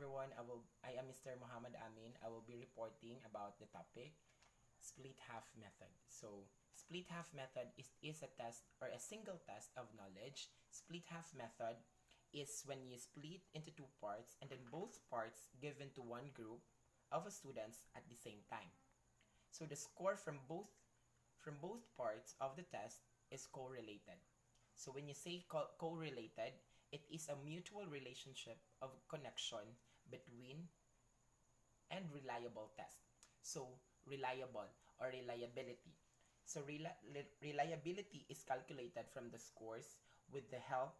everyone. I am Mr. Muhammad Amin. I will be reporting about the topic split half method. So, split half method is a test or a single test of knowledge. Split half method is when you split into two parts and then both parts given to one group of students at the same time. So the score from both parts of the test is correlated. So when you say correlated, it is a mutual relationship of connection between and reliable test. So reliable or reliability. So reliability is calculated from the scores with the help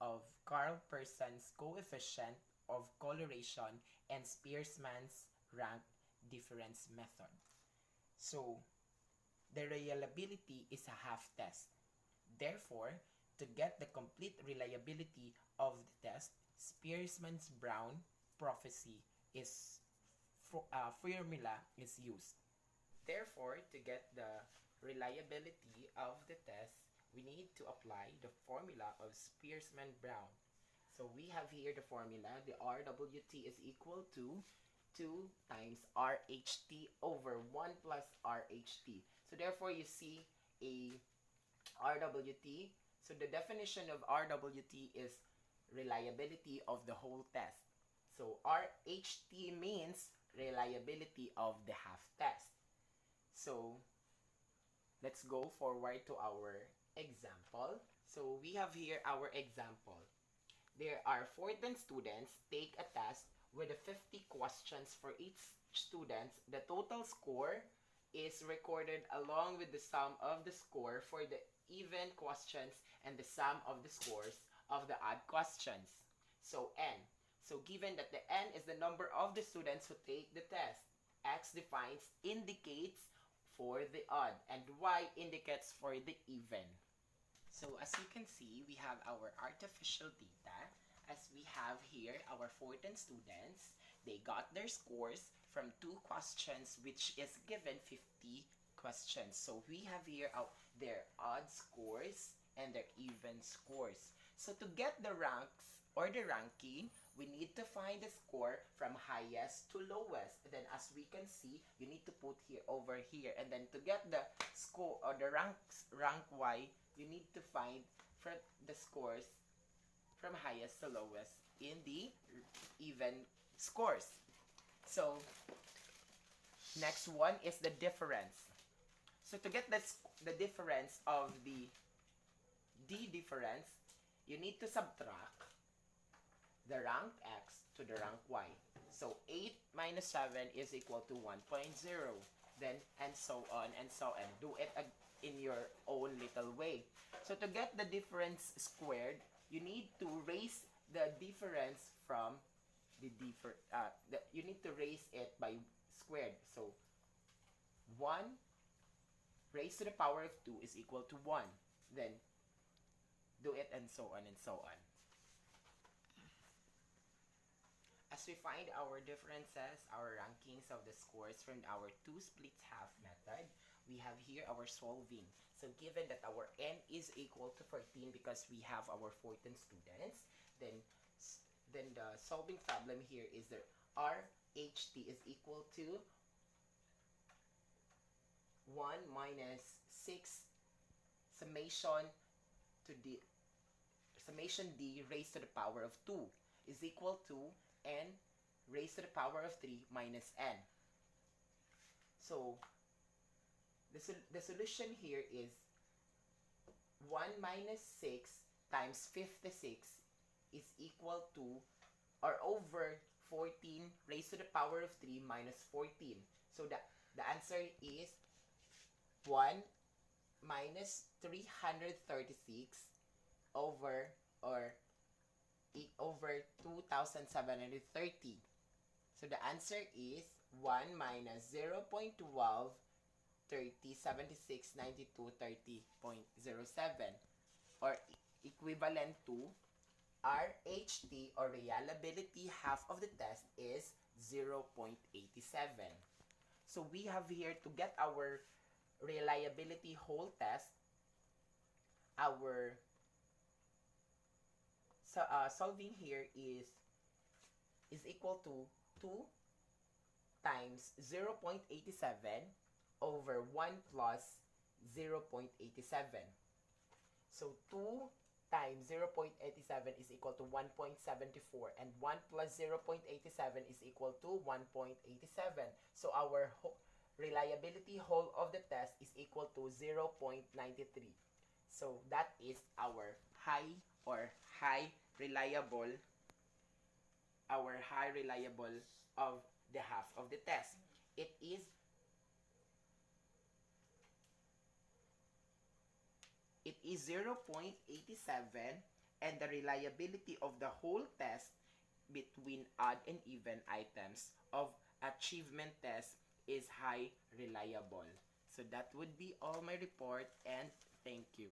of Carl Pearson's coefficient of correlation and Spearman's rank difference method. So the reliability is a half test. Therefore, to get the complete reliability of the test, Spearman's Brown prophecy formula is used. Therefore, to get the reliability of the test, we need to apply the formula of Spearman-Brown. So we have here the formula. The RWT is equal to 2 times RHT over 1 plus RHT. So therefore, you see a RWT. So the definition of RWT is reliability of the whole test. So RHT means reliability of the half test. So let's go forward to our example. So we have here our example. There are 14 students take a test with 50 questions for each student. The total score is recorded along with the sum of the score for the even questions and the sum of the scores of the odd questions. So N. So given that the N is the number of the students who take the test, X indicates for the odd and Y indicates for the even. So as you can see, we have our artificial data. As we have here our 14 students, they got their scores from 2 questions which is given 50 questions. So we have here their odd scores and their even scores. So to get the ranks or the ranking, we need to find the score from highest to lowest. And then as we can see, you need to put here over here. And then to get the score or the rank Y, you need to find from the scores from highest to lowest in the even scores. So next one is the difference. So to get the difference of the difference, you need to subtract the rank X to the rank Y. So 8 minus 7 is equal to 1.0. Then, and so on and so on. Do it in your own little way. So to get the difference squared, you need to raise the difference from you need to raise it by squared. So 1 raised to the power of 2 is equal to 1. Then do it and so on and so on. As we find our differences, our rankings of the scores from our 2 split half method, we have here our solving. So given that our N is equal to 14 because we have our 14 students, then the solving problem here is that RHT is equal to 1 minus 6 summation D raised to the power of 2 is equal to N raised to the power of 3 minus N. So the solution here is 1 minus 6 times 56 is equal to or over 14 raised to the power of 3 minus 14. So the answer is 1 minus 336 over 2,730. So the answer is 1 minus 0.12 30 76 92 30.07 or equivalent to RHT or reliability half of the test is 0.87. So we have here to get our reliability whole test, our solving here is is equal to 2 times 0.87 over 1 plus 0.87. So 2 times 0.87 is equal to 1.74, and 1 plus 0.87 is equal to 1.87. So our reliability whole of the test is equal to 0.93. So that is our high reliable of the half of the test. It is 0.87, and the reliability of the whole test between odd and even items of achievement test is high reliable. So that would be all my report, and thank you.